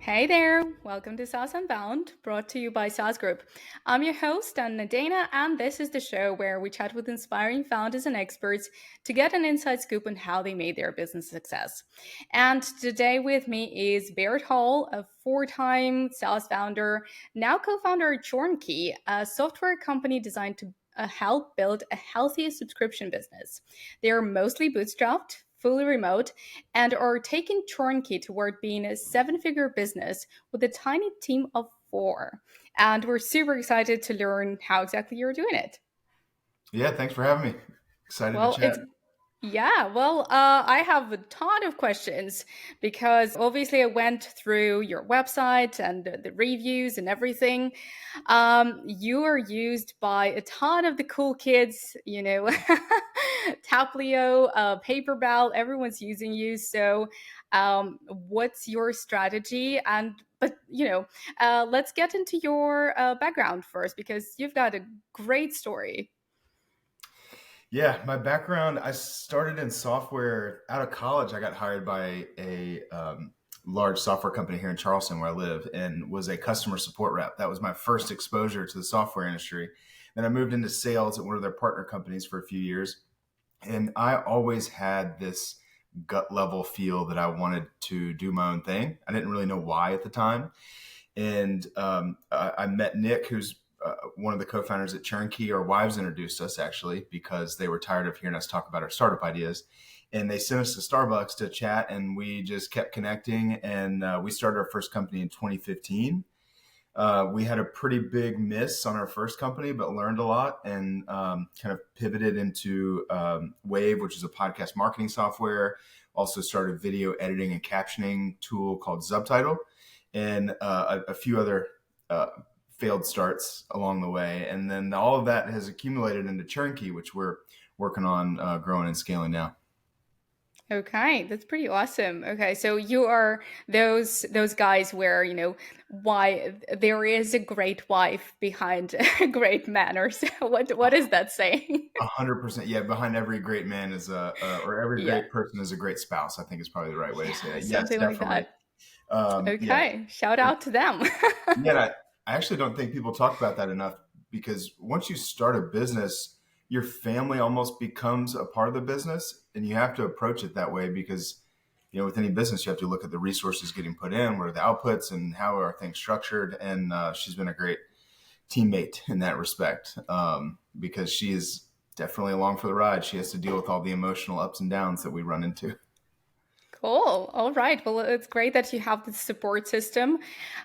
Hey there, welcome to saas.unbound, brought to you by Saas Group. I'm your host, Anna Dana, and this is the show where we chat with inspiring founders and experts to get an inside scoop on how they made their business a success. And today with me is Baird Hall, a four-time SaaS founder, now co-founder at Churnkey, a software company designed to help build a healthy subscription business. They are mostly bootstrapped, fully remote, and are taking Churnkey toward being a seven-figure business with a tiny team of four. And we're super excited to learn how exactly you're doing it. Yeah, thanks for having me. Excited to Well, chat. it's I have a ton of questions because obviously I went through your website and the reviews and everything. You are used by a ton of the cool kids, Taplio, Paper Bell, everyone's using you. So, what's your strategy? Let's get into your background first because you've got a great story. Yeah, my background, I started in software out of college. I got hired by a large software company here in Charleston where I live and was a customer support rep. That was my first exposure to the software industry. Then I moved into sales at one of their partner companies for a few years. And I always had this gut level feel that I wanted to do my own thing. I didn't really know why at the time. And I met Nick, who's one of the co-founders at Churnkey. Our wives introduced us actually because they were tired of hearing us talk about our startup ideas. And they sent us to Starbucks to chat, and we just kept connecting. And we started our first company in 2015. We had a pretty big miss on our first company, but learned a lot and kind of pivoted into Wave, which is a podcast marketing software. Also started a video editing and captioning tool called Subtitle, and a few other failed starts along the way. And then all of that has accumulated into Churnkey, which we're working on growing and scaling now. Okay, that's pretty awesome. Okay, so you are those guys where why there is a great wife behind a great man, or so. What is that saying? 100%. Yeah. Behind every great man is or every Yeah, great person is a great spouse, I think is probably the right way to say yeah, that. Yes, something like definitely. that. Yeah. Okay, shout out to them. Yeah, and I actually don't think people talk about that enough because once you start a business, your family almost becomes a part of the business, and you have to approach it that way because, with any business, you have to look at the resources getting put in, what are the outputs, and how are things structured. And she's been a great teammate in that respect because she is definitely along for the ride. She has to deal with all the emotional ups and downs that we run into. Cool. All right. Well, it's great that you have this support system.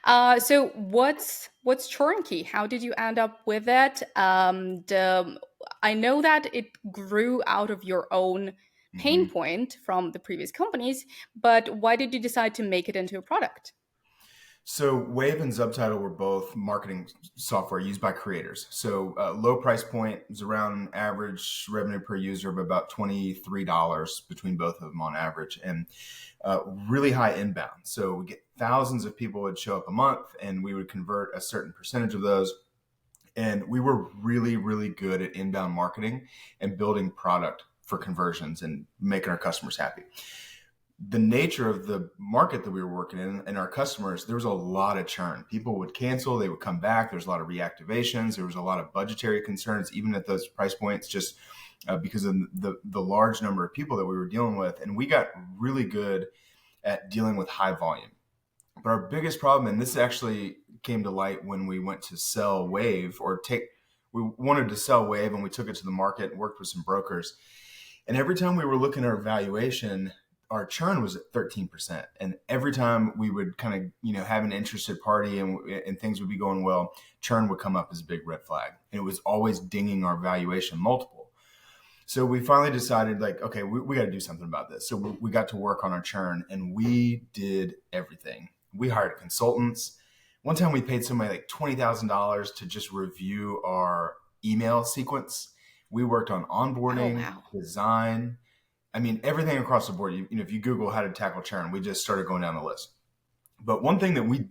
So what's Churnkey? How did you end up with it? I know that it grew out of your own pain Mhm. point from the previous companies, but why did you decide to make it into a product? So Wave and Subtitle were both marketing software used by creators. So low price point is around average revenue per user of about $23 between both of them on average, and really high inbound. So we get thousands of people would show up a month, and we would convert a certain percentage of those. And we were really, really good at inbound marketing and building product for conversions and making our customers happy. The nature of the market that we were working in and our customers, there was a lot of churn. People would cancel, they would come back. There's a lot of reactivations. There was a lot of budgetary concerns, even at those price points, just because of the large number of people that we were dealing with. And we got really good at dealing with high volume. But our biggest problem, and this actually came to light when we went to sell Wave we wanted to sell Wave and we took it to the market and worked with some brokers. And every time we were looking at our valuation, our churn was at 13%. And every time we would kind of, have an interested party and things would be going well, churn would come up as a big red flag. And it was always dinging our valuation multiple. So we finally decided okay, we got to do something about this. So we got to work on our churn and we did everything. We hired consultants. One time we paid somebody like $20,000 to just review our email sequence. We worked on Oh onboarding, wow. design. I mean, everything across the board. If you Google how to tackle churn, we just started going down the list. But one thing that we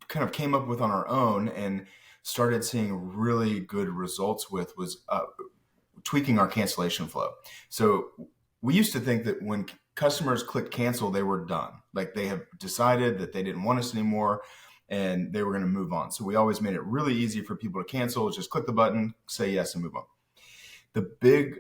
kind of came up with on our own and started seeing really good results with was tweaking our cancellation flow. So we used to think that when customers clicked cancel, they were done. Like they have decided that they didn't want us anymore and they were going to move on. So we always made it really easy for people to cancel. Just click the button, say yes, and move on. The big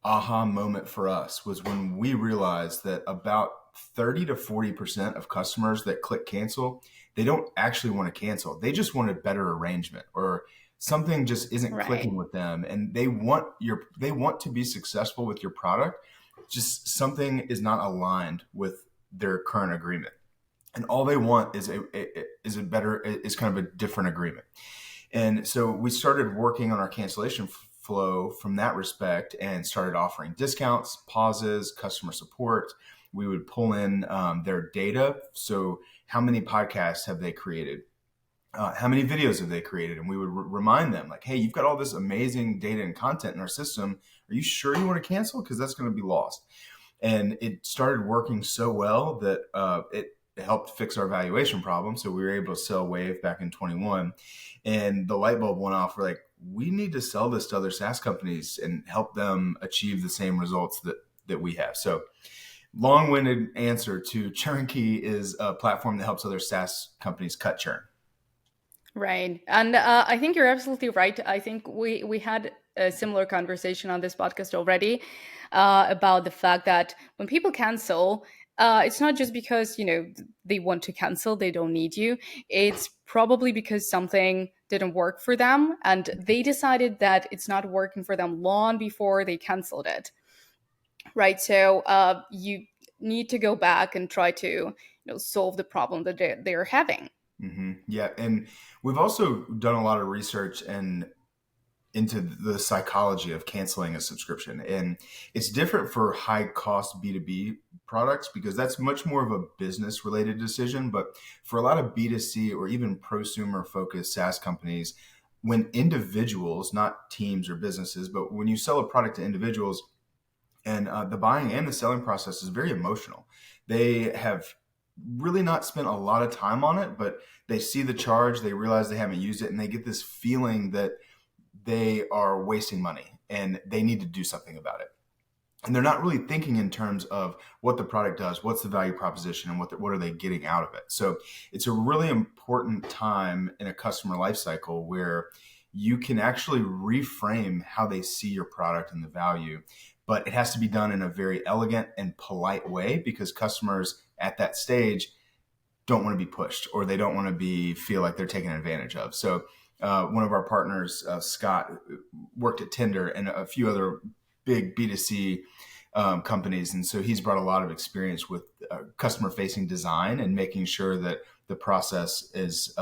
aha moment for us was when we realized that about 30 to 40% of customers that click cancel, they don't actually want to cancel. They just want a better arrangement, or something just isn't Right. clicking with them, and they want to be successful with your product. Just something is not aligned with their current agreement. And all they want is kind of a different agreement. And so we started working on our cancellation flow from that respect and started offering discounts, pauses, customer support. We would pull in their data. So, how many podcasts have they created? How many videos have they created? And we would remind them, like, hey, you've got all this amazing data and content in our system. Are you sure you want to cancel? Because that's going to be lost. And it started working so well that it helped fix our valuation problem. So we were able to sell Wave back in 21, and the light bulb went off. We're like, we need to sell this to other SaaS companies and help them achieve the same results that we have. So long-winded answer to Churnkey is a platform that helps other SaaS companies cut churn. Right. And I think you're absolutely right. I think we had a similar conversation on this podcast already about the fact that when people cancel, it's not just because, they want to cancel, they don't need you. It's probably because something didn't work for them and they decided that it's not working for them long before they canceled it. Right. So you need to go back and try to, solve the problem that they're having. Yeah, and we've also done a lot of research and into the psychology of canceling a subscription. And it's different for high cost B2B products because that's much more of a business related decision. But for a lot of B2C or even prosumer focused SaaS companies, when individuals, not teams or businesses, but when you sell a product to individuals, and the buying and the selling process is very emotional. They have really not spent a lot of time on it, but they see the charge, they realize they haven't used it, and they get this feeling that they are wasting money and they need to do something about it. And they're not really thinking in terms of what the product does, what's the value proposition, and what are they getting out of it. So it's a really important time in a customer life cycle where you can actually reframe how they see your product and the value. But it has to be done in a very elegant and polite way because customers at that stage don't want to be pushed or they don't want to feel like they're taken advantage of. So one of our partners, Scott, worked at Tinder and a few other big B2C companies. And so he's brought a lot of experience with customer facing design and making sure that the process is,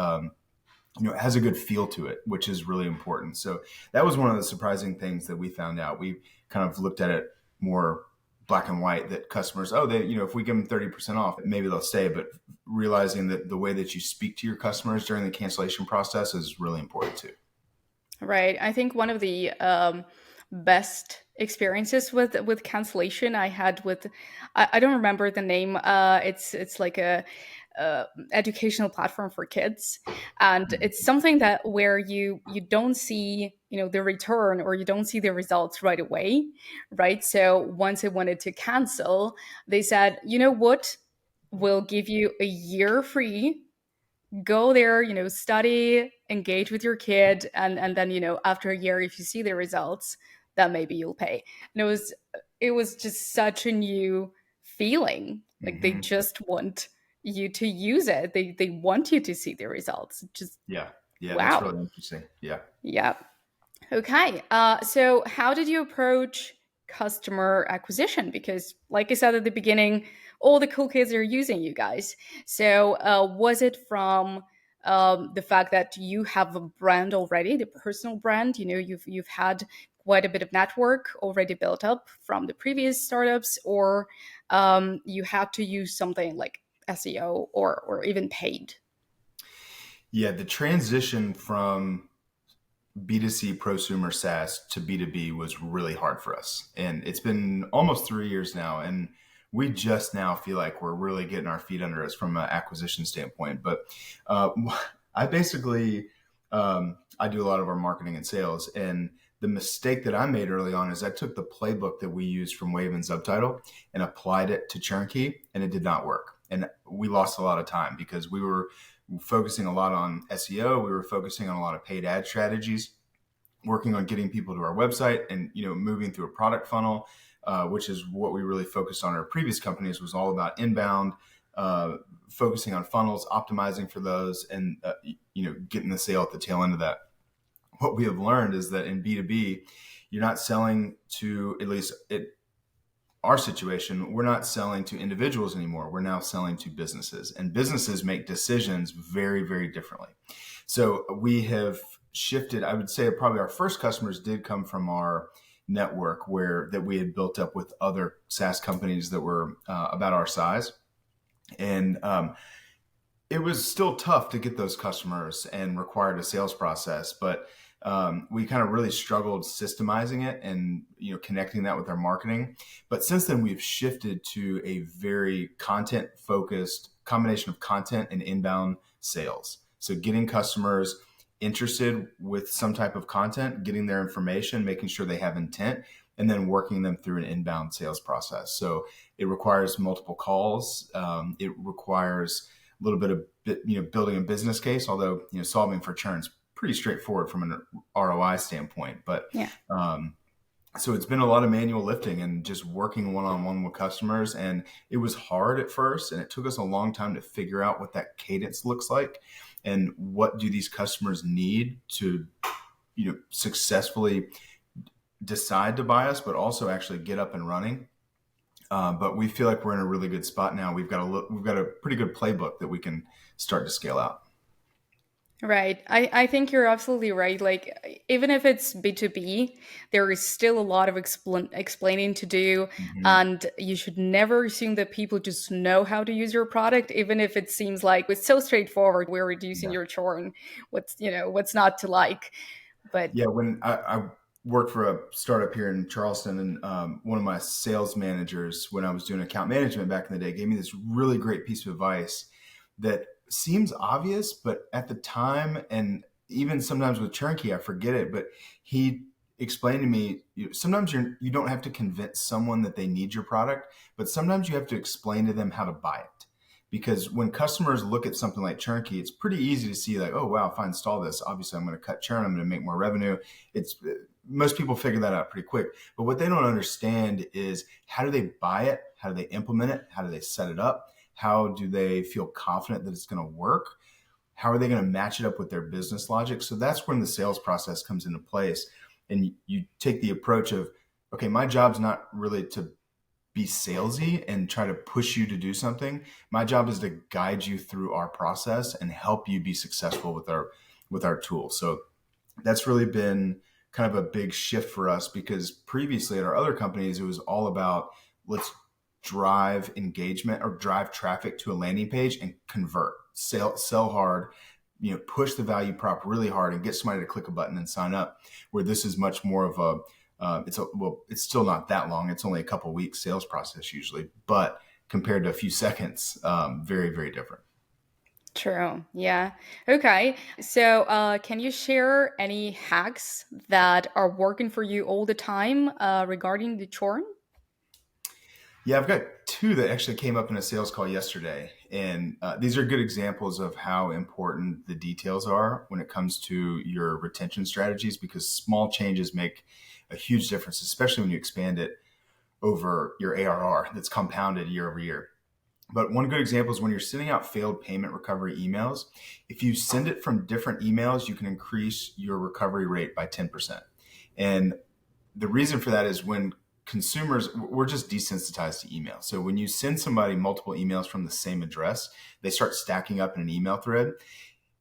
has a good feel to it, which is really important. So that was one of the surprising things that we found out. We kind of looked at it more black and white, that customers, if we give them 30% off, maybe they'll stay. But realizing that the way that you speak to your customers during the cancellation process is really important too. Right. I think one of the best experiences with cancellation I had with, I don't remember the name. It's like a educational platform for kids, and it's something that where you don't see the return, or you don't see the results right away, right? So once I wanted to cancel, they said, you know what, we'll give you a year free. Go there, study, engage with your kid, and then after a year, if you see the results, then maybe you'll pay. And it was just such a new feeling. Like they Mm-hmm. just want you to use it. They want you to see the results. Just Yeah. Yeah. That's wow. really interesting. Yeah. Yeah. Okay. So how did you approach customer acquisition? Because, like I said at the beginning, all the cool kids are using you guys. So, was it from the fact that you have a brand already, the personal brand? You've had quite a bit of network already built up from the previous startups, or you had to use something like SEO or even paid? Yeah. The transition from B2C prosumer SaaS to B2B was really hard for us. And it's been almost 3 years now. And we just now feel like we're really getting our feet under us from an acquisition standpoint. But uh, I basically, I do a lot of our marketing and sales. And the mistake that I made early on is I took the playbook that we used from Wave and Subtitle and applied it to Churnkey, and it did not work. And we lost a lot of time because we were focusing a lot on SEO. We were focusing on a lot of paid ad strategies, working on getting people to our website and, moving through a product funnel, which is what we really focused on. Our previous companies was all about inbound, focusing on funnels, optimizing for those, and, getting the sale at the tail end of that. What we have learned is that in B2B, you're not selling to, at least our situation, we're not selling to individuals anymore. We're now selling to businesses, and businesses make decisions very, very differently. So we have shifted. I would say probably our first customers did come from our network that we had built up with other SaaS companies that were about our size. And it was still tough to get those customers and required a sales process, but we kind of really struggled systemizing it and connecting that with our marketing. But since then, we've shifted to a very content focused combination of content and inbound sales. So getting customers interested with some type of content, getting their information, making sure they have intent, and then working them through an inbound sales process. So it requires multiple calls. It requires a little bit of building a business case, although solving for churn is pretty straightforward from an ROI standpoint. But Yeah. So it's been a lot of manual lifting and just working one-on-one with customers. And it was hard at first, and it took us a long time to figure out what that cadence looks like and what do these customers need to, successfully decide to buy us, but also actually get up and running. But we feel like we're in a really good spot now. We've got a pretty good playbook that we can start to scale out. Right. I think you're absolutely right. Like, even if it's B2B, there is still a lot of explaining to do. Mm-hmm. And you should never assume that people just know how to use your product, even if it seems like it's so straightforward. We're reducing Yeah. your churn. What's not to like. But Yeah. When I worked for a startup here in Charleston, and one of my sales managers, when I was doing account management back in the day, gave me this really great piece of advice that seems obvious, but at the time, and even sometimes with Churnkey, I forget it, but he explained to me, sometimes you don't have to convince someone that they need your product, but sometimes you have to explain to them how to buy it. Because when customers look at something like Churnkey, it's pretty easy to see like, oh, wow, if I install this, obviously I'm going to cut churn, I'm going to make more revenue. Most people figure that out pretty quick. But what they don't understand is, how do they buy it? How do they implement it? How do they set it up? How do they feel confident that it's going to work? How are they going to match it up with their business logic? So that's when the sales process comes into place. And you take the approach of, okay, my job's not really to be salesy and try to push you to do something. My job is to guide you through our process and help you be successful with our tool. So that's really been kind of a big shift for us, because previously at our other companies, it was all about, let's drive engagement or drive traffic to a landing page and convert, sell hard, push the value prop really hard and get somebody to click a button and sign up. Where this is much more of it's still not that long. It's only a couple weeks sales process usually, but compared to a few seconds, very, very different. true. Yeah. Okay. So, can you share any hacks that are working for you all the time regarding the churn? Yeah, I've got two that actually came up in a sales call yesterday. And these are good examples of how important the details are when it comes to your retention strategies, because small changes make a huge difference, especially when you expand it over your ARR that's compounded year over year. But one good example is when you're sending out failed payment recovery emails. If you send it from different emails, you can increase your recovery rate by 10%. And the reason for that is, when consumers, we're just desensitized to email. So when you send somebody multiple emails from the same address, they start stacking up in an email thread.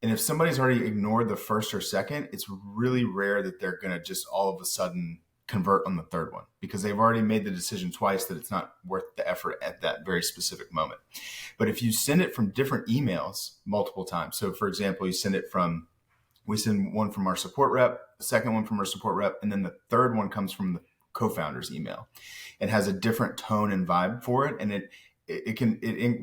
And if somebody's already ignored the first or second, it's really rare that they're going to just all of a sudden convert on the third one, because they've already made the decision twice that it's not worth the effort at that very specific moment. But if you send it from different emails multiple times, so for example, we send one from our support rep, the second one from our support rep, and then the third one comes from the co-founder's email and has a different tone and vibe for it. And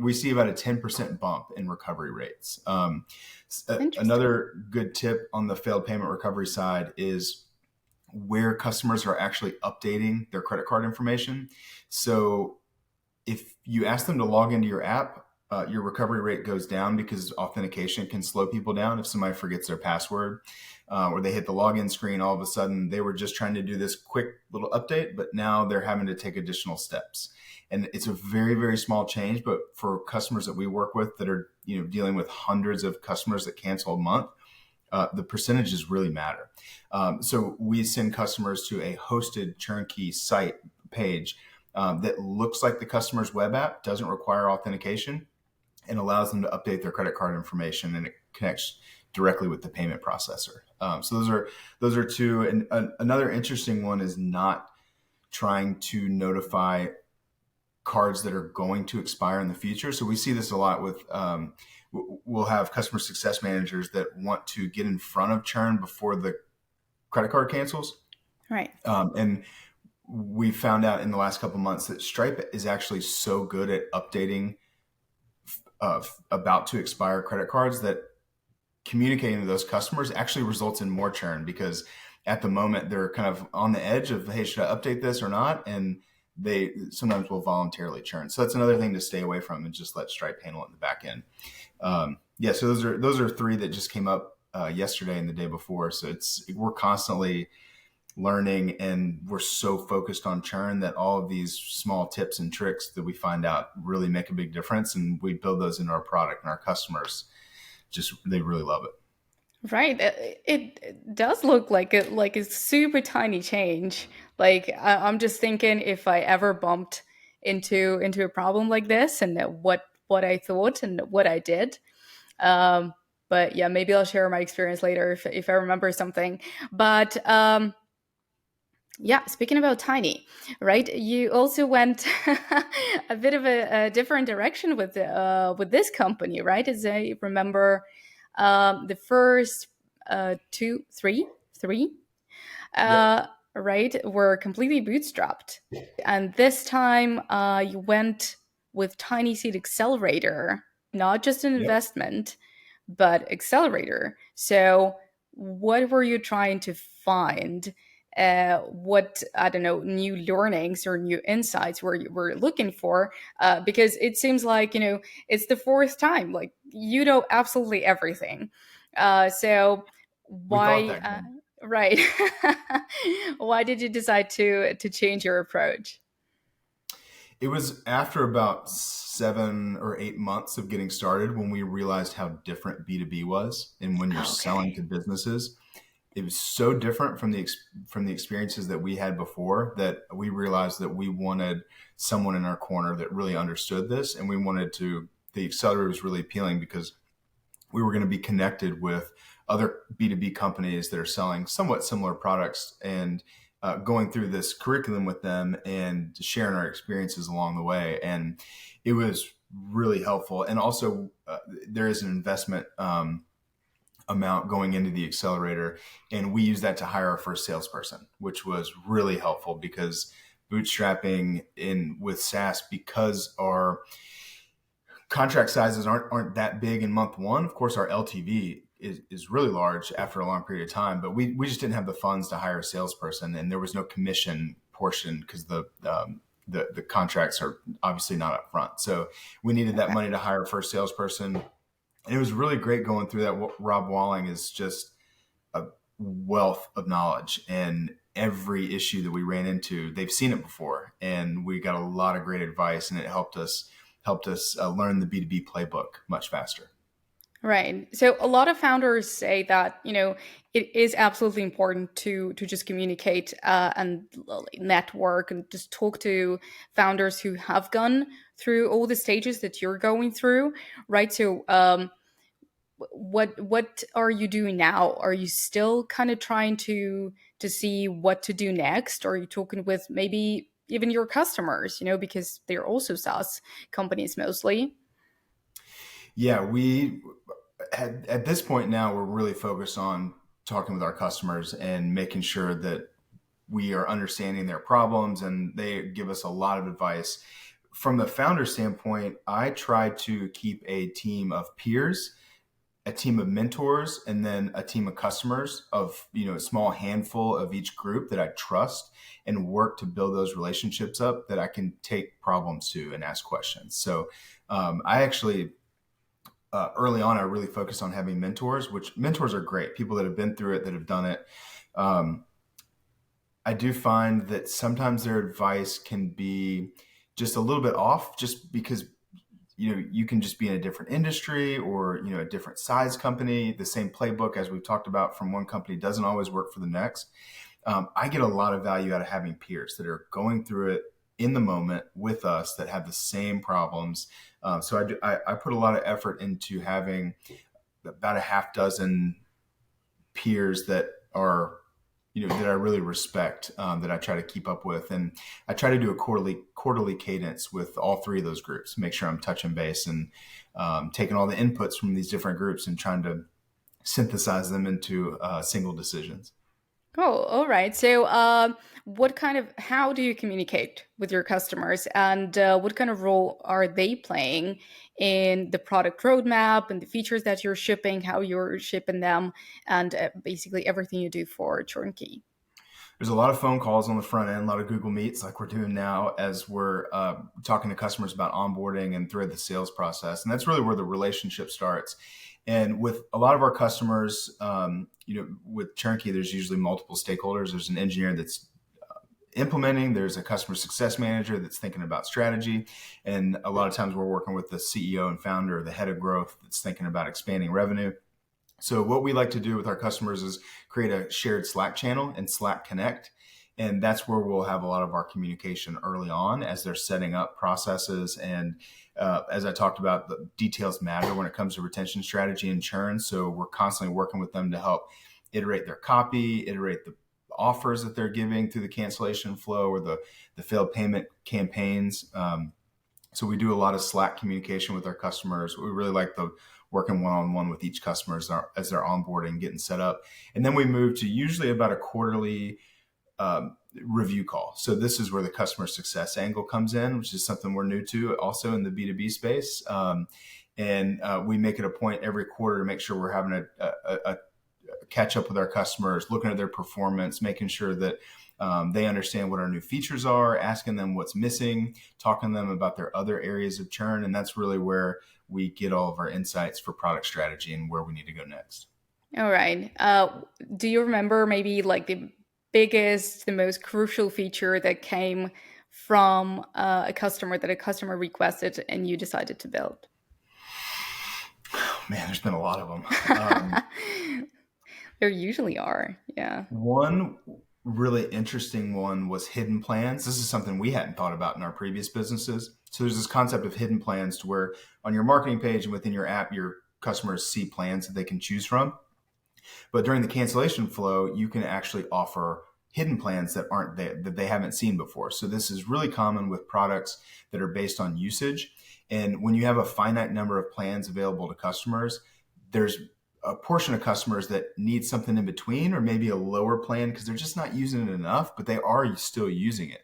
we see about a 10% bump in recovery rates. Another good tip on the failed payment recovery side is, where customers are actually updating their credit card information. So if you ask them to log into your app, your recovery rate goes down because authentication can slow people down. If somebody forgets their password or they hit the login screen, all of a sudden they were just trying to do this quick little update, but now they're having to take additional steps. And it's a very, very small change, but for customers that we work with that are dealing with hundreds of customers that cancel a month, the percentages really matter. So we send customers to a hosted Churnkey site page that looks like the customer's web app, doesn't require authentication, and allows them to update their credit card information, and it connects directly with the payment processor. So those are two. And another interesting one is not trying to notify cards that are going to expire in the future. So we see this a lot with we'll have customer success managers that want to get in front of churn before the credit card cancels. Right. And we found out in the last couple of months that Stripe is actually so good at updating about to expire credit cards that communicating to those customers actually results in more churn, because at the moment they're kind of on the edge of, hey, should I update this or not? And they sometimes will voluntarily churn. So that's another thing to stay away from, and just let Stripe handle it in the back end. So those are three that just came up yesterday and the day before. So we're constantly learning, and we're so focused on churn that all of these small tips and tricks that we find out really make a big difference, and we build those into our product, and our customers they really love it. Right. It does look like a super tiny change. Like I'm just thinking, if I ever bumped into a problem like this, and what I thought and what I did. But yeah, maybe I'll share my experience later if I remember something. But yeah, speaking about tiny, right? You also went a bit of a different direction with this company, right? As I remember, the first three, Yep. right, were completely bootstrapped, and this time you went with Tiny Seed Accelerator, not just an Yep. investment, but accelerator. So, what were you trying to find? What, I don't know, new learnings or new insights were you were looking for? Because it seems like it's the fourth time. Like you know absolutely everything. So We thought why? that, Glenn. Right. Why did you decide to change your approach? It was after about 7 or 8 months of getting started when we realized how different B2B was. And when you're selling Okay. to businesses, it was so different from the experiences that we had before, that we realized that we wanted someone in our corner that really understood this. And the accelerator was really appealing because we were going to be connected with other B2B companies that are selling somewhat similar products, and going through this curriculum with them and sharing our experiences along the way. And it was really helpful. And also there is an investment amount going into the accelerator, and we use that to hire our first salesperson, which was really helpful, because bootstrapping in with SaaS, because our contract sizes aren't that big in month one. Of course, our LTV is really large after a long period of time, but we just didn't have the funds to hire a salesperson, and there was no commission portion because the contracts are obviously not up front. So we needed that Okay. money to hire a first salesperson. And it was really great going through that. Rob Walling is just a wealth of knowledge, and every issue that we ran into, they've seen it before, and we got a lot of great advice, and it helped us learn the B2B playbook much faster. Right. So a lot of founders say that, it is absolutely important to just communicate and network and just talk to founders who have gone through all the stages that you're going through, right? So what are you doing now? Are you still kind of trying to see what to do next? Or are you talking with maybe even your customers, because they're also SaaS companies mostly? Yeah, we at this point now, we're really focused on talking with our customers and making sure that we are understanding their problems, and they give us a lot of advice. From the founder standpoint, I try to keep a team of peers a team of mentors and then a team of customers of, a small handful of each group that I trust and work to build those relationships up that I can take problems to and ask questions. So I actually, early on, I really focused on having mentors, which mentors are great. People that have been through it, that have done it. Um, I do find that sometimes their advice can be just a little bit off just because you can just be in a different industry or a different size company. The same playbook, as we've talked about, from one company doesn't always work for the next. I get a lot of value out of having peers that are going through it in the moment with us that have the same problems. I put a lot of effort into having about a half dozen peers that are that I really respect, that I try to keep up with, and I try to do a quarterly cadence with all three of those groups. Make sure I'm touching base and taking all the inputs from these different groups and trying to synthesize them into single decisions. Oh, all right. So, how do you communicate with your customers, and what kind of role are they playing in the product roadmap and the features that you're shipping, how you're shipping them, and basically everything you do for Churnkey? There's a lot of phone calls on the front end, a lot of Google Meets like we're doing now as we're talking to customers about onboarding and through the sales process. And that's really where the relationship starts. And with a lot of our customers, with Churnkey, there's usually multiple stakeholders. There's an engineer that's implementing, there's a customer success manager that's thinking about strategy. And a lot of times we're working with the CEO and founder or the head of growth that's thinking about expanding revenue. So what we like to do with our customers is create a shared Slack channel and Slack Connect. And that's where we'll have a lot of our communication early on as they're setting up processes. And as I talked about, the details matter when it comes to retention strategy and churn. So we're constantly working with them to help iterate their copy, iterate the offers that they're giving through the cancellation flow or the failed payment campaigns. So we do a lot of Slack communication with our customers. We really like the working one-on-one with each customer as they're onboarding, getting set up. And then we move to usually about a quarterly review call. So this is where the customer success angle comes in, which is something we're new to also in the B2B space. And we make it a point every quarter to make sure we're having a catch up with our customers, looking at their performance, making sure that they understand what our new features are, asking them what's missing, talking to them about their other areas of churn. And that's really where we get all of our insights for product strategy and where we need to go next. All right. Do you remember maybe like the most crucial feature that came from a customer that a customer requested and you decided to build? Oh, man, there's been a lot of them. There usually are. Yeah. One really interesting one was hidden plans. This is something we hadn't thought about in our previous businesses. So there's this concept of hidden plans to where on your marketing page and within your app, your customers see plans that they can choose from. But during the cancellation flow, you can actually offer hidden plans that aren't there, that they haven't seen before. So this is really common with products that are based on usage. And when you have a finite number of plans available to customers, there's a portion of customers that need something in between or maybe a lower plan because they're just not using it enough, but they are still using it.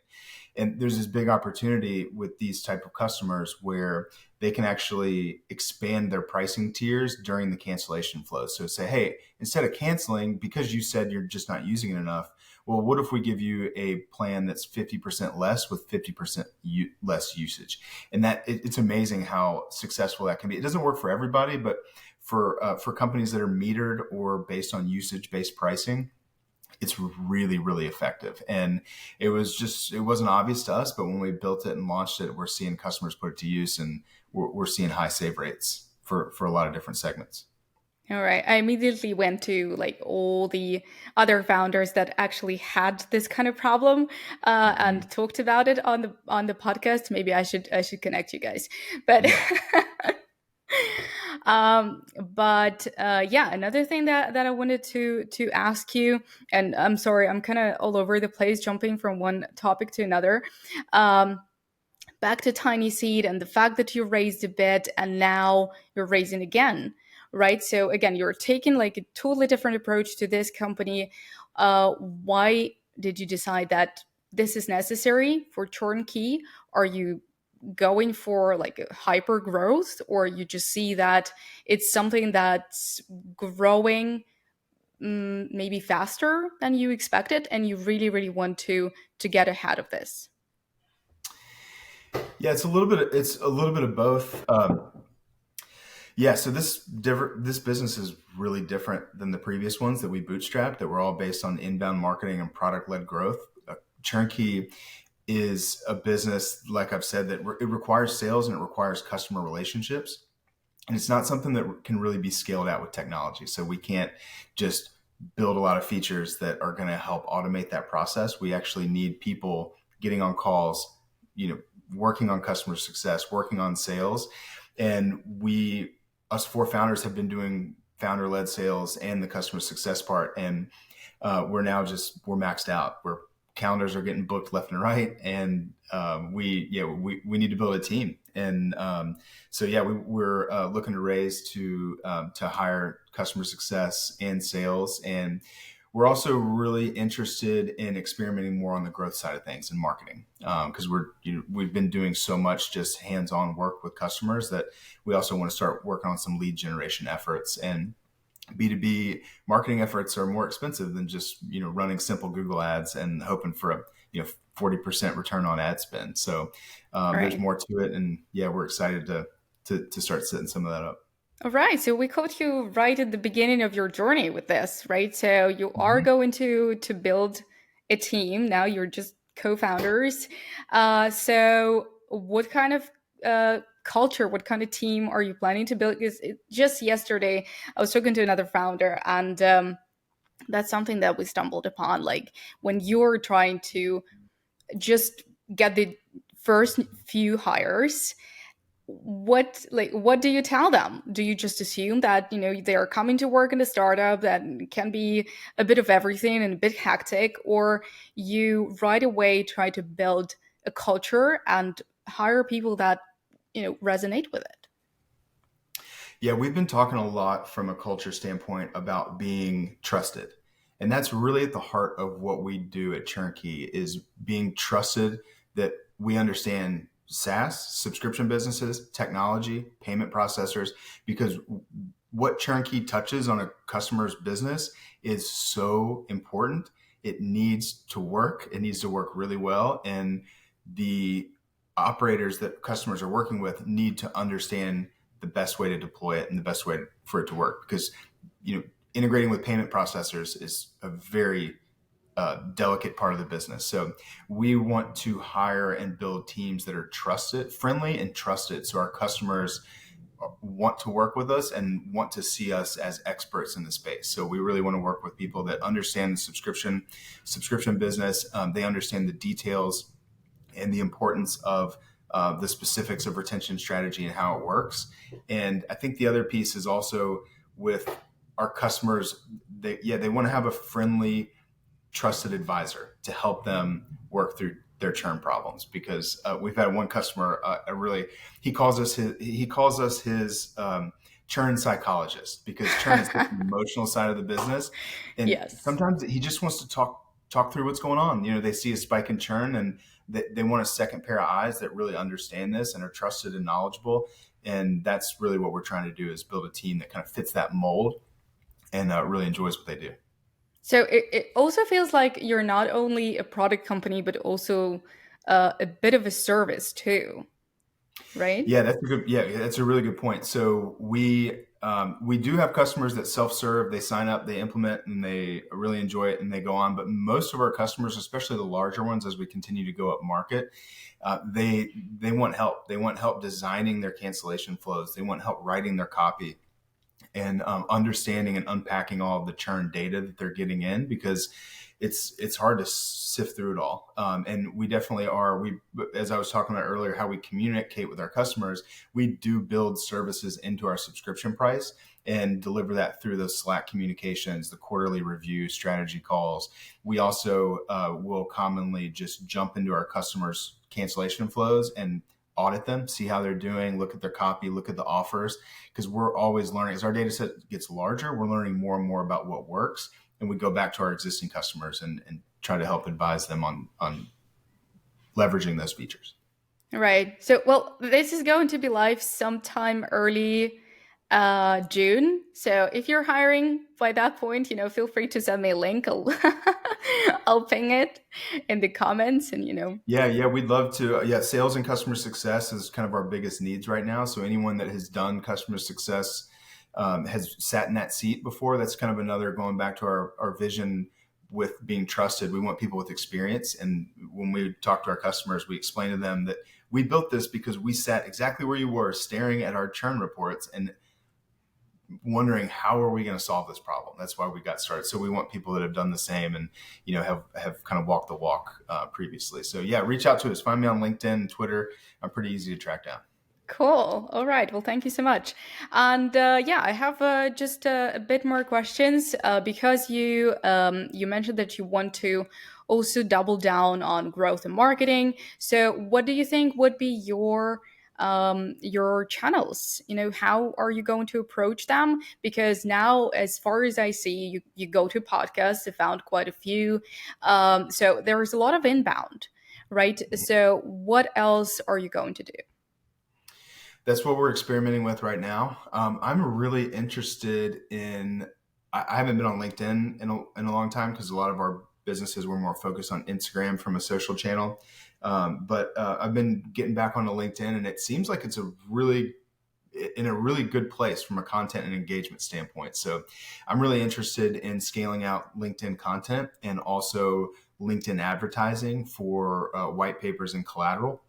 And there's this big opportunity with these type of customers where they can actually expand their pricing tiers during the cancellation flow. So say, hey, instead of canceling because you said you're just not using it enough, well, what if we give you a plan that's 50% less with 50% less usage? And that it's amazing how successful that can be. It doesn't work for everybody, but for companies that are metered or based on usage-based pricing, it's really, really effective. And it wasn't obvious to us, but when we built it and launched it, we're seeing customers put it to use and we're seeing high save rates for a lot of different segments. All right. I immediately went to like all the other founders that actually had this kind of problem Mm-hmm. and talked about it on the podcast. Maybe I should connect you guys. But Yeah. yeah, another thing that I wanted to ask you, and I'm sorry, I'm kind of all over the place, jumping from one topic to another. Um, Back to Tiny Seed and the fact that you raised a bit and now you're raising again, right? So again, you're taking like a totally different approach to this company. Why did you decide that this is necessary for Churnkey? Are you going for like a hyper growth, or you just see that it's something that's growing, maybe faster than you expected, and you really really want to get ahead of this? Yeah, it's a little bit of both. Yeah, so this business is really different than the previous ones that we bootstrapped that were all based on inbound marketing and product led growth. Churnkey is a business, like I've said, that it requires sales and it requires customer relationships. And it's not something that can really be scaled out with technology. So we can't just build a lot of features that are going to help automate that process. We actually need people getting on calls, working on customer success, working on sales. And us four founders have been doing founder led sales and the customer success part. And we're maxed out. Calendars are getting booked left and right, and we need to build a team. And so yeah, we're looking to raise to hire customer success and sales, and we're also really interested in experimenting more on the growth side of things and marketing, because we've been doing so much just hands-on work with customers that we also want to start working on some lead generation efforts. And B2B marketing efforts are more expensive than just, running simple Google ads and hoping for a, 40% return on ad spend. So there's Right. more to it. And yeah, we're excited to start setting some of that up. All right. So we caught you right at the beginning of your journey with this, right? So you are Mhm. going to build a team. Now you're just co-founders. So what kind of culture, what kind of team are you planning to build? Because just yesterday I was talking to another founder, and that's something that we stumbled upon. Like when you're trying to just get the first few hires, what do you tell them? Do you just assume that they are coming to work in a startup that can be a bit of everything and a bit hectic, or you right away try to build a culture and hire people that resonate with it? Yeah, we've been talking a lot from a culture standpoint about being trusted. And that's really at the heart of what we do at Churnkey is being trusted that we understand SaaS, subscription businesses, technology, payment processors, because what Churnkey touches on a customer's business is so important. It needs to work. It needs to work really well. And the operators that customers are working with need to understand the best way to deploy it and the best way for it to work, because integrating with payment processors is a very delicate part of the business. So we want to hire and build teams that are trusted, friendly and trusted, so our customers want to work with us and want to see us as experts in the space. So we really want to work with people that understand the subscription business. They understand the details and the importance of the specifics of retention strategy and how it works. And I think the other piece is also with our customers. They want to have a friendly, trusted advisor to help them work through their churn problems. Because we've had one customer, he calls us his churn psychologist, because churn is such an emotional side of the business, and Yes. sometimes he just wants to talk through what's going on. They see a spike in churn, and they want a second pair of eyes that really understand this and are trusted and knowledgeable. And that's really what we're trying to do, is build a team that kind of fits that mold and really enjoys what they do. So it also feels like you're not only a product company, but also a bit of a service too, right? That's a really good point. So we do have customers that self-serve, they sign up, they implement, and they really enjoy it, and they go on. But most of our customers, especially the larger ones, as we continue to go up market, they want help. They want help designing their cancellation flows. They want help writing their copy and understanding and unpacking all of the churn data that they're getting in, because it's hard to sift through it all. And we definitely are. As I was talking about earlier, how we communicate with our customers, we do build services into our subscription price and deliver that through the Slack communications, the quarterly review, strategy calls. We also will commonly just jump into our customers' cancellation flows and audit them, see how they're doing, look at their copy, look at the offers, because we're always learning. As our data set gets larger, we're learning more and more about what works, and we go back to our existing customers and try to help advise them on leveraging those features. Right. So, well, this is going to be live sometime early June. So, if you're hiring by that point, feel free to send me a link. I'll I'll ping it in the comments, and Yeah, we'd love to. Yeah, sales and customer success is kind of our biggest needs right now. So anyone that has done customer success has sat in that seat before. That's kind of another going back to our vision with being trusted. We want people with experience. And when we talk to our customers, we explain to them that we built this because we sat exactly where you were, staring at our churn reports and wondering how are we going to solve this problem. That's why we got started. So we want people that have done the same and have kind of walked the walk previously. So yeah, reach out to us. Find me on LinkedIn and Twitter. I'm pretty easy to track down. Cool. All right. Well, thank you so much. And yeah, I have just a bit more questions because you mentioned that you want to also double down on growth and marketing. So, what do you think would be your channels? How are you going to approach them? Because now, as far as I see, you go to podcasts. I found quite a few. So there's a lot of inbound, right? So, what else are you going to do? That's what we're experimenting with right now. I'm really interested in. I haven't been on LinkedIn in a long time because a lot of our businesses were more focused on Instagram from a social channel. But I've been getting back onto LinkedIn, and it seems like it's in a really good place from a content and engagement standpoint. So I'm really interested in scaling out LinkedIn content and also LinkedIn advertising for white papers and collateral.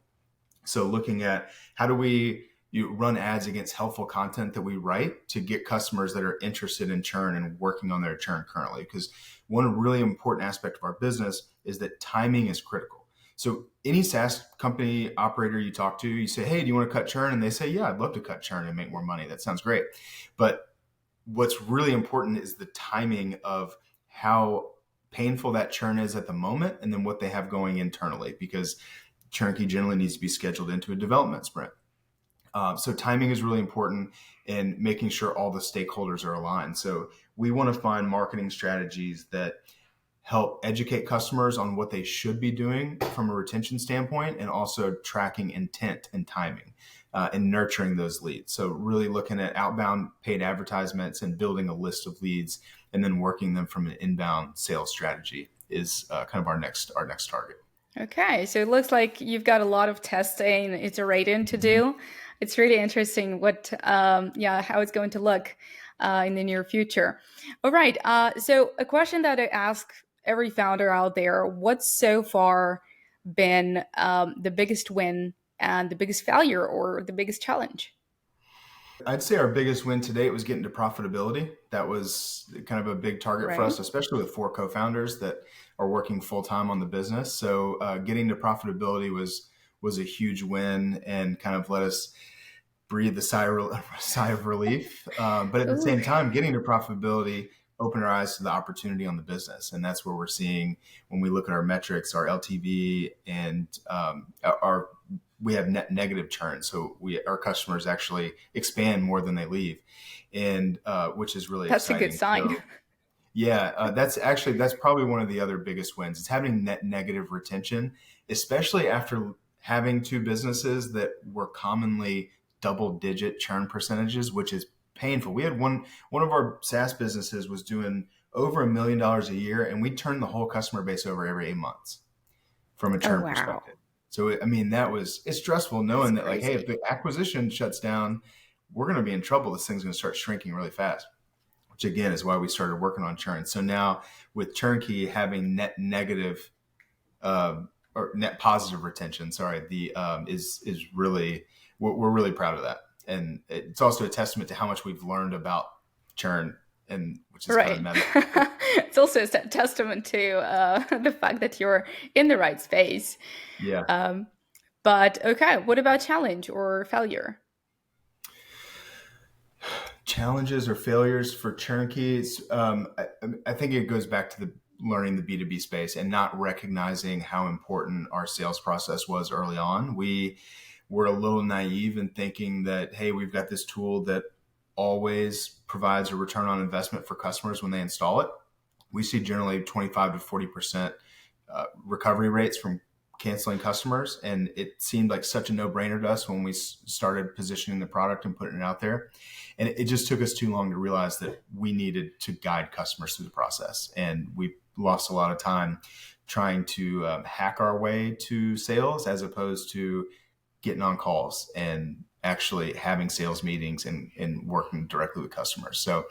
So looking at how do we run ads against helpful content that we write to get customers that are interested in churn and working on their churn currently. Because one really important aspect of our business is that timing is critical. So any SaaS company operator you talk to, you say, hey, do you want to cut churn? And they say, yeah, I'd love to cut churn and make more money. That sounds great. But what's really important is the timing of how painful that churn is at the moment and then what they have going internally, because Churnkey generally needs to be scheduled into a development sprint. So timing is really important in making sure all the stakeholders are aligned. So we want to find marketing strategies that help educate customers on what they should be doing from a retention standpoint and also tracking intent and timing and nurturing those leads. So really looking at outbound paid advertisements and building a list of leads and then working them from an inbound sales strategy is kind of our next target. Okay, so it looks like you've got a lot of testing, iterating to do. It's really interesting how it's going to look in the near future. All right, so a question that I ask every founder out there: what's so far been the biggest win and the biggest failure or the biggest challenge? I'd say our biggest win to date was getting to profitability. That was kind of a big target for Right. us, especially with four co-founders that are working full time on the business. So getting to profitability was a huge win and kind of let us breathe a sigh of relief. But at the Ooh, same time, getting to profitability opened our eyes to the opportunity on the business, and that's where we're seeing when we look at our metrics, our LTV, and our we have net negative churn. So our customers actually expand more than they leave, and which is really that's a good exciting. sign. So yeah, that's probably one of the other biggest wins. It's having net negative retention, especially after having two businesses that were commonly double digit churn percentages, which is painful. We had one of our SaaS businesses was doing over $1 million a year, and we turned the whole customer base over every 8 months from a Oh, churn wow. perspective. So I mean, it's stressful That's knowing that like, hey, if crazy. the acquisition shuts down, we're going to be in trouble. This thing's going to start shrinking really fast, which again is why we started working on churn. So now with Churnkey having net negative uh, or net positive retention, sorry, the is really we're really proud of that, and it's also a testament to how much we've learned about churn, and which is kind of Right. meta. It's also a testament to the fact that you're in the right space. Yeah. Um, but okay, what about challenge or failure? Challenges or failures for Churnkeys. I think it goes back to the learning the B2B space and not recognizing how important our sales process was early on. We were a little naive in thinking that, hey, we've got this tool that always provides a return on investment for customers when they install it. We see generally 25 to 40% recovery rates from canceling customers, and it seemed like such a no-brainer to us when we started positioning the product and putting it out there. And it just took us too long to realize that we needed to guide customers through the process, and we lost a lot of time trying to hack our way to sales as opposed to getting on calls and actually having sales meetings and working directly with customers. So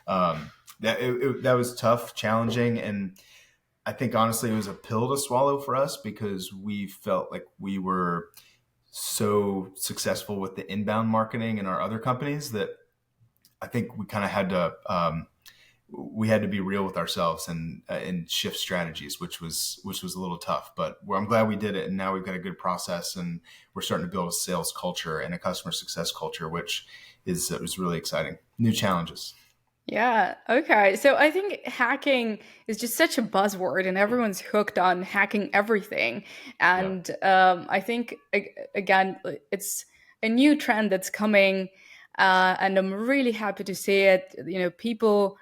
that was tough, challenging, and I think honestly it was a pill to swallow for us because we felt like we were so successful with the inbound marketing in our other companies that I think we kind of had to we had to be real with ourselves and shift strategies, which was a little tough. But I'm glad we did it, and now we've got a good process, and we're starting to build a sales culture and a customer success culture, which is really exciting. New challenges. Yeah. Okay. So I think hacking is just such a buzzword, and everyone's hooked on hacking everything. Yeah, And I think again, it's a new trend that's coming, and I'm really happy to see it. People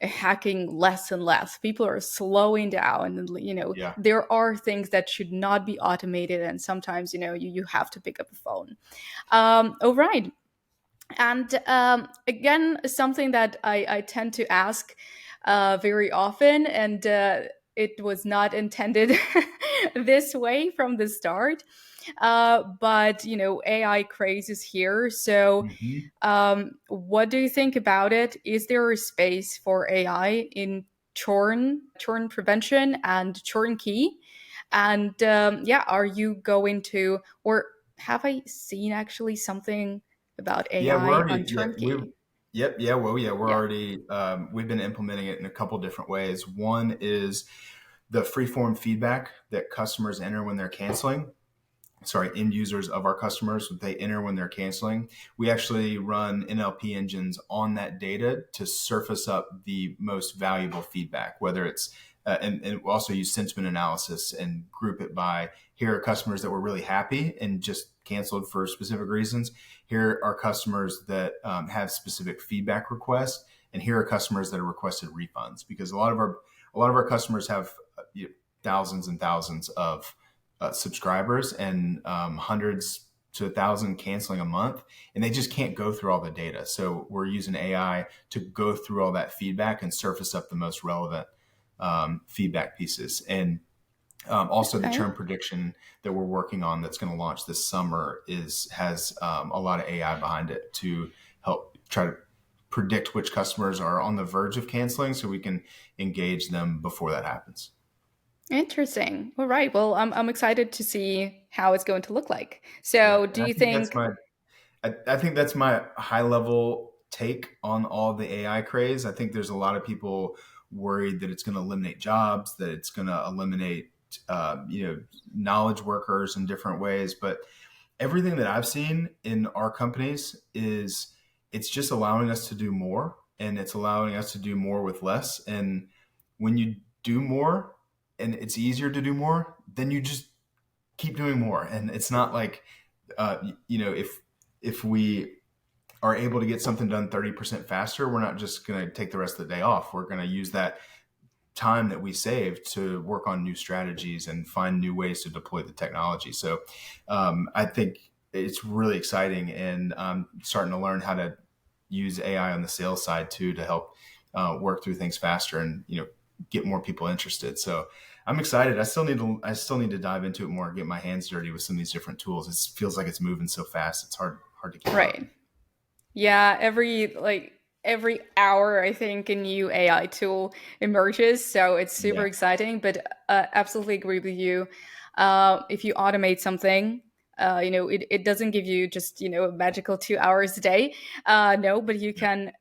are hacking less and less. People are slowing down, and yeah, there are things that should not be automated, and sometimes you have to pick up a phone. All right. And again, something that I tend to ask very often, and it was not intended this way from the start, but AI craze is here. So, hmm what do you think about it? Is there a space for AI in churn prevention and Churnkey? And yeah, are you going to, or have I seen actually something about yeah. We're AI already on yeah we're Churnkey? yep yeah well yeah we're Yeah. already we've been implementing it in a couple different ways. One is the freeform feedback that customers enter when they're canceling. Sorry, end users of our customers, they enter when they're canceling. We actually run NLP engines on that data to surface up the most valuable feedback, whether it's and we also use sentiment analysis and group it by here are customers that were really happy and just canceled for specific reasons. Here are customers that have specific feedback requests, and here are customers that have requested refunds because a lot of our customers have thousands and thousands of subscribers and hundreds to 1,000 canceling a month, and they just can't go through all the data. So we're using AI to go through all that feedback and surface up the most relevant feedback pieces. And also the Okay. churn prediction that we're working on that's going to launch this summer has a lot of AI behind it to help try to predict which customers are on the verge of canceling so we can engage them before that happens. Interesting. All right. Well, I'm excited to see how it's going to look like. Yeah, So, do and I you think that's think? my I think that's my high level take on all the AI craze. I think there's a lot of people worried that it's going to eliminate jobs, that it's going to eliminate, knowledge workers in different ways. But everything that I've seen in our companies is it's just allowing us to do more, and it's allowing us to do more with less. And when you do more and it's easier to do more, then you just keep doing more. And it's not like, if we are able to get something done 30% faster, we're not just going to take the rest of the day off. We're going to use that time that we saved to work on new strategies and find new ways to deploy the technology. So I think it's really exciting, and I'm starting to learn how to use AI on the sales side too to help work through things faster and get more people interested. So I'm excited. I still need to dive into it more and get my hands dirty with some of these different tools. It feels like it's moving so fast. It's hard to keep up. Right. Yeah, every hour I think a new AI tool emerges, so it's super Yeah. exciting, but absolutely agree with you. If you automate something, it doesn't give you just, a magical 2 hours a day. No, but you Yeah. can,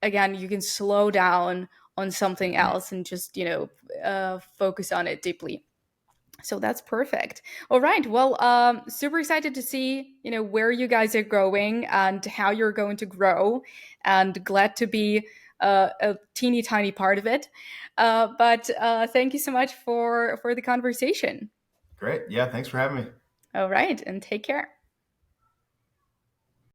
again, you can slow down on something Mhm. else and just, focus on it deeply. So that's perfect. All right. Well, super excited to see, where you guys are going and how you're going to grow, and glad to be a teeny tiny part of it. But thank you so much for the conversation. Great. Yeah. Thanks for having me. All right, and take care.